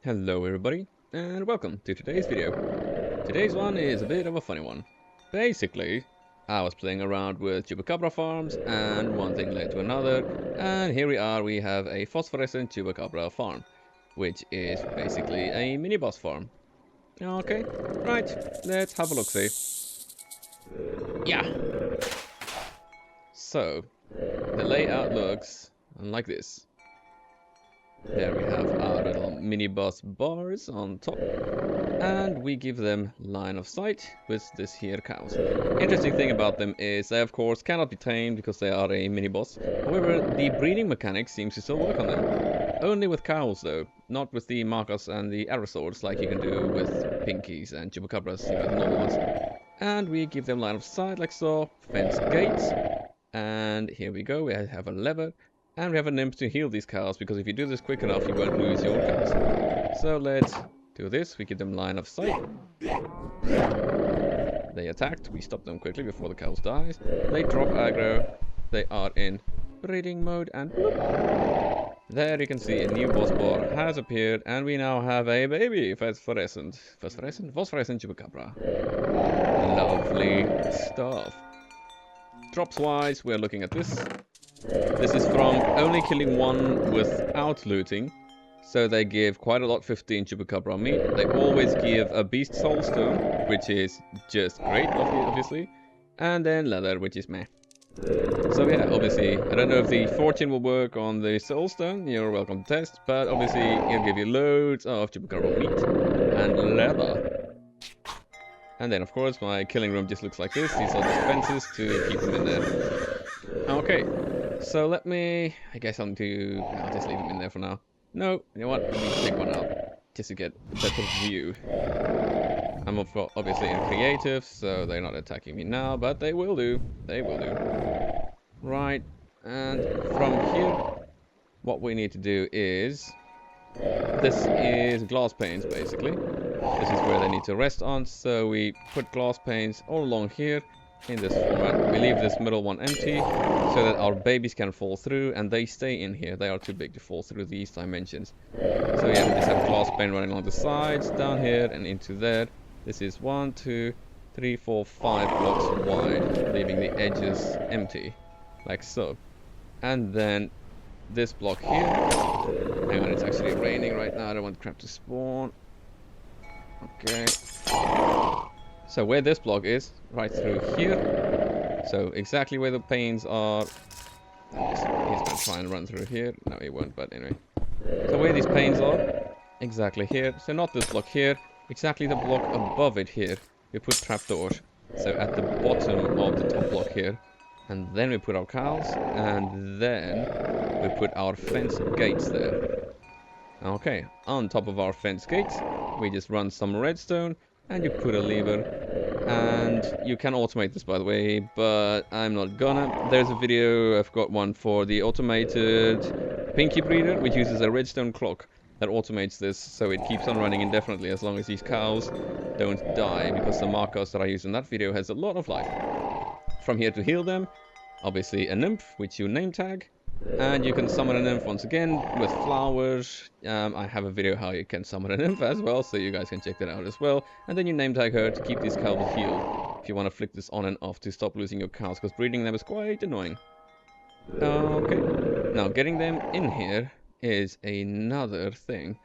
Hello everybody, and welcome to today's video. Today's one is a bit of a funny one. Basically, I was playing around with Chupacabra farms, and one thing led to another, and here we are, we have a Phosphorescent Chupacabra farm, which is basically a mini-boss farm. Okay, right, let's have a look-see. Yeah! So, the layout looks like this. There we have our little mini boss bars on top, and we give them line of sight with this here cows. Interesting thing about them is they of course cannot be tamed because they are a mini boss. However, the breeding mechanics seems to still work on them. Only with cows though, not with the marcas and the aerosaurs like you can do with pinkies and chupacabras, you know, the normal ones. And we give them line of sight like so, fence gates, and here we go, we have a lever. And we have a nymph to heal these cows, because if you do this quick enough, you won't lose your cows. So let's do this. We give them line of sight. They attacked. We stop them quickly before the cows die. They drop aggro. They are in breeding mode, and whoop. There you can see a new boss bar has appeared, and we now have a baby Phosphorescent Chupacabra. Lovely stuff. Drops wise, we're looking at this. This is from only killing one without looting, so they give quite a lot 15 Chupacabra meat. They always give a Beast Soulstone, which is just great, obviously, and then leather, which is meh. So yeah, obviously, I don't know if the fortune will work on the Soulstone, you're welcome to test, but obviously it'll give you loads of Chupacabra meat and leather. And then of course my killing room just looks like this. These are the fences to keep them in there. Okay. So let me, I guess I'll just leave them in there for now. No, you know what, let me take one out, just to get a better view. I'm obviously in creative, so they're not attacking me now, but they will do, Right, and from here, what we need to do is, this is glass panes basically. This is where they need to rest on, so we put glass panes all along here. In this format, we leave this middle one empty so that our babies can fall through, and they stay in here. They are too big to fall through these dimensions. So yeah, we just have glass pane running along the sides, down here and into there. This is 1, 2, 3, 4, 5 blocks wide, leaving the edges empty, like so. And then this block here. Hang on, it's actually raining right now. I don't want crap to spawn. Okay. So where this block is, right through here. So exactly where the panes are. He's gonna try and run through here. No, he won't, but anyway. So where these panes are, exactly here. So not this block here, exactly the block above it here. We put trapdoors. So at the bottom of the top block here. And then we put our cows, and then we put our fence gates there. Okay, on top of our fence gates, we just run some redstone. And you put a lever, and you can automate this by the way, but I'm not gonna. There's a video, I've got one for the automated pinky breeder, which uses a redstone clock that automates this, so it keeps on running indefinitely as long as these cows don't die, because the markers that I use in that video has a lot of life. From here to heal them, obviously a nymph, which you name tag. And you can summon a nymph once again with flowers. I have a video how you can summon a nymph as well, so you guys can check that out as well. And then you name tag her to keep these cows healed. If you want to flick this on and off to stop losing your cows, because breeding them is quite annoying. Okay, now getting them in here is another thing.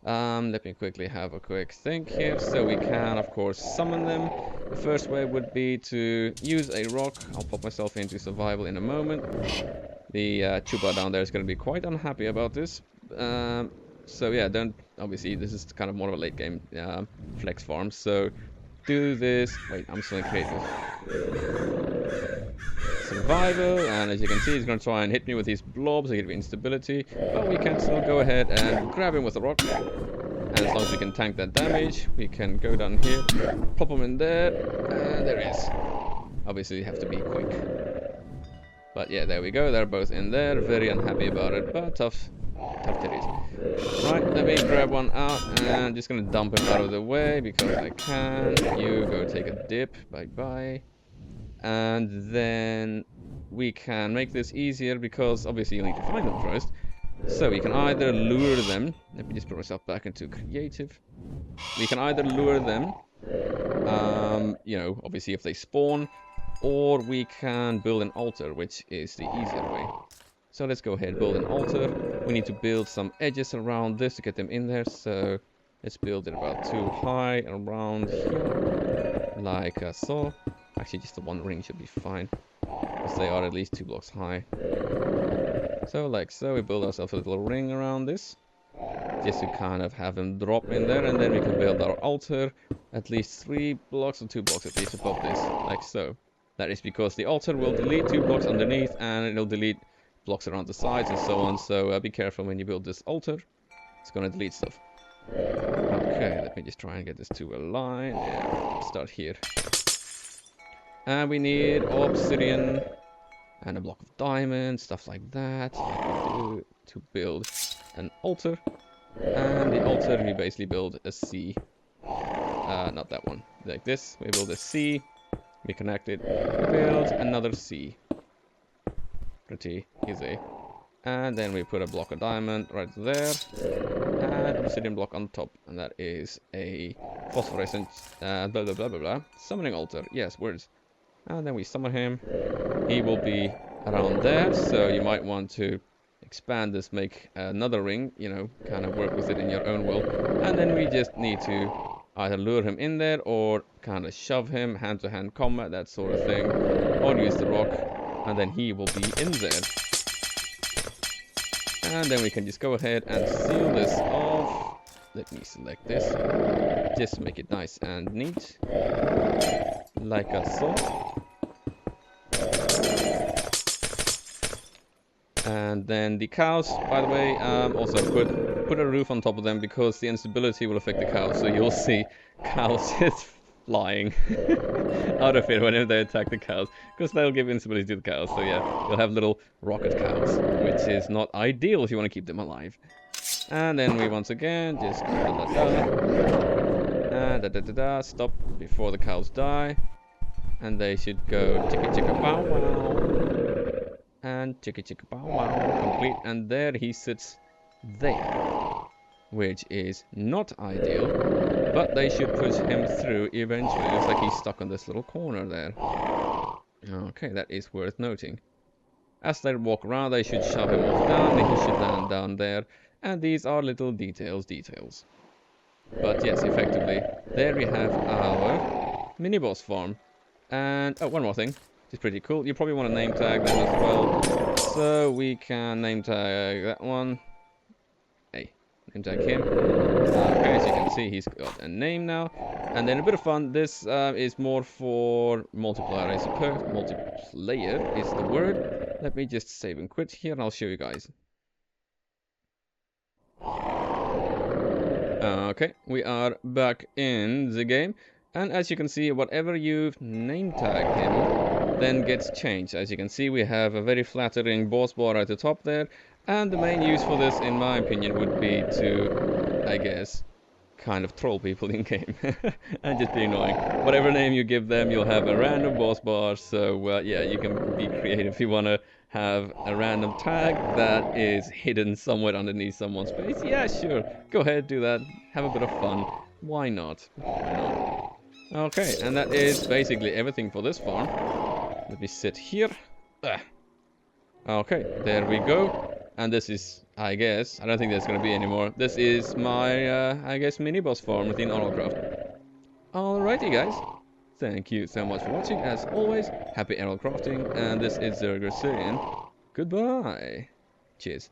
Let me quickly have a quick think here. So we can of course summon them. The first way would be to use a rock. I'll pop myself into survival in a moment. The Chupa down there is going to be quite unhappy about this. So yeah, obviously this is kind of more of a late game flex farm. So do this. Wait, I'm still in creative. Survival, and as you can see, he's going to try and hit me with these blobs. They give me instability, but we can still go ahead and grab him with a rock. And as long as we can tank that damage, we can go down here, pop him in there, and there he is. Obviously, you have to be quick. But yeah, there we go. They're both in there. Very unhappy about it, but tough titties. Right, let me grab one out, and I'm just gonna dump him out of the way because I can. You go take a dip. Bye bye. And then we can make this easier because obviously you need to find them first. So we can either lure them. Let me just put myself back into creative. We can either lure them, you know, obviously if they spawn, or we can build an altar, which is the easier way. So let's go ahead, build an altar. We need to build some edges around this to get them in there. So let's build it about 2 high around here, like so. Actually, just the one ring should be fine, because they are at least 2 blocks high. So like so, we build ourselves a little ring around this, just to kind of have them drop in there, and then we can build our altar at least 3 blocks or 2 blocks at least above this, like so. That is because the altar will delete 2 blocks underneath, and it'll delete blocks around the sides and so on. So be careful when you build this altar. It's gonna delete stuff. Okay, let me just try and get this to a line. Yeah, start here. And we need obsidian and a block of diamond, stuff like that, like we do to build an altar. And the altar, we basically build a C. Not that one. Like this, we build a C. We connect it. We build another C. Pretty easy. And then we put a block of diamond right there. And obsidian block on top. And that is a phosphorescent blah blah blah blah blah. Summoning altar. Yes, words. And then we summon him. He will be around there. So you might want to expand this, make another ring, you know, kind of work with it in your own will. And then we just need to either lure him in there or kind of shove him, hand-to-hand combat, that sort of thing, or use the rock, and then he will be in there. And then we can just go ahead and seal this off. Let me select this, just make it nice and neat, like so. And then the cows, by the way, also put a roof on top of them, because the instability will affect the cows. So you'll see cows just flying out of it whenever they attack the cows, because they'll give instability to the cows. So yeah, you'll have little rocket cows, which is not ideal if you want to keep them alive. And then we once again just and stop before the cows die, and they should go chicka chicka bow wow. And chicka chicka bow wow, complete, and there he sits there, which is not ideal, but they should push him through eventually. Looks like he's stuck on this little corner there. Okay, that is worth noting. As they walk around, they should shove him off down, he should land down there, and these are little details. But yes, effectively, there we have our mini-boss farm. And, oh, one more thing. It's pretty cool. You probably want to name tag them as well. So we can name tag that one. Hey, name tag him. Okay, as you can see, he's got a name now. And then a bit of fun. This is more for multiplayer, I suppose. Multiplayer is the word. Let me just save and quit here, and I'll show you guys. Okay, we are back in the game. And as you can see, whatever you've name tagged him then gets changed. As you can see, we have a very flattering boss bar at the top there. And the main use for this, in my opinion, would be to, I guess, kind of troll people in game and just be annoying. Whatever name you give them, you'll have a random boss bar. So yeah, you can be creative if you want to have a random tag that is hidden somewhere underneath someone's face. Yeah, sure, go ahead, do that, have a bit of fun. Why not? Okay, and that is basically everything for this farm. Let me sit here. Okay, there we go. And this is, I guess, I don't think there's going to be any more. This is my, I guess, mini-boss farm within RLCraft. Alrighty, guys. Thank you so much for watching. As always, happy RLCrafting. And this is Zerger saying goodbye. Cheers.